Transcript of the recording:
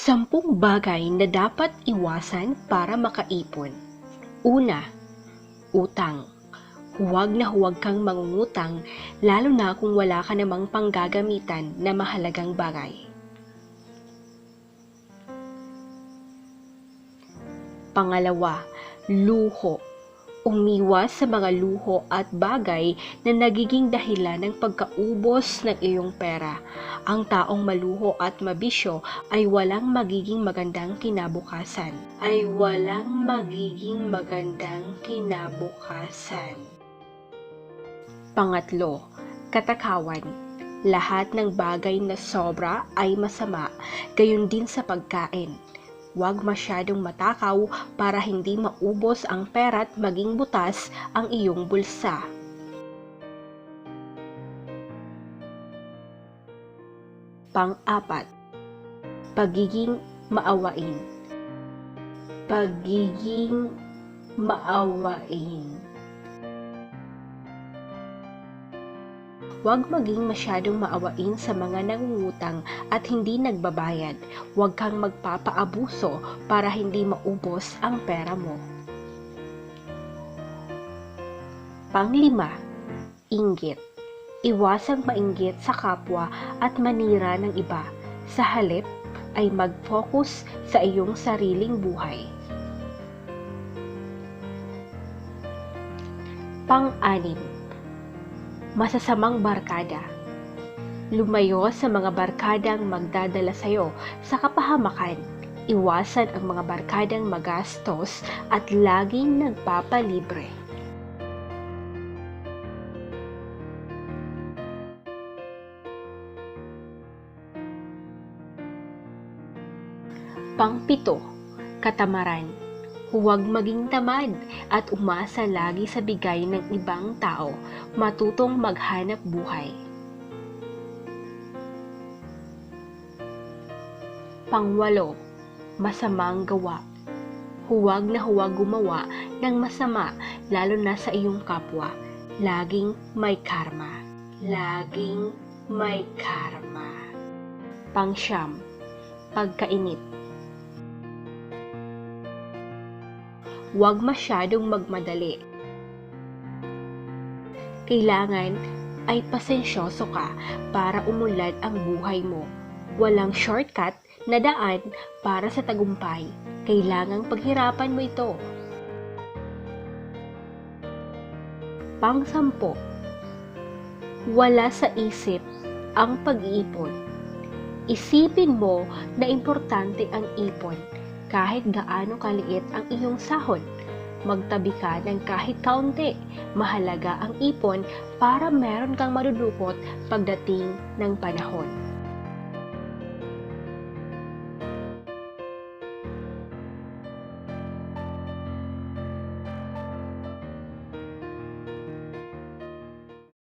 10 bagay na dapat iwasan para makaipon. Una, utang. Huwag kang mangungutang, lalo na kung wala ka namang panggagamitan na mahalagang bagay. Pangalawa, luho. Umiwas sa mga luho at bagay na nagiging dahilan ng pagkaubos ng iyong pera. Ang taong maluho at mabisyo ay walang magiging magandang kinabukasan. Pangatlo, katakawan. Lahat ng bagay na sobra ay masama, gayon din sa pagkain. Huwag masyadong matakaw para hindi maubos ang pera't maging butas ang iyong bulsa. Pang-apat, pagiging maawain. Huwag maging masyadong maawain sa mga nangungutang at hindi nagbabayad. Huwag kang magpapaabuso para hindi maubos ang pera mo. Pang-5, inggit. Iwasang mainggit sa kapwa at manira ng iba. Sa halip ay mag-focus sa iyong sariling buhay. Pang-6, masasamang barkada. Lumayo sa mga barkadang magdadala sa'yo sa kapahamakan. Iwasan ang mga barkadang magastos at laging nagpapalibre. Pang-7, katamaran. Huwag maging tamad at umasa lagi sa bigay ng ibang tao. Matutong maghanap buhay. Pang-8, masamang gawa. Huwag na huwag gumawa ng masama, lalo na sa iyong kapwa. Laging may karma. Pang-9, pagkainip. Huwag masyadong magmadali. Kailangan ay pasensyoso ka para umunlad ang buhay mo. Walang shortcut na daan para sa tagumpay. Kailangang paghirapan mo ito. Pang-10, wala sa isip ang pag-iipon. Isipin mo na importante ang ipon. Kahit gaano kaliit ang iyong sahod, magtabi ka ng kahit kaunti. Mahalaga ang ipon para meron kang madudukot pagdating ng panahon.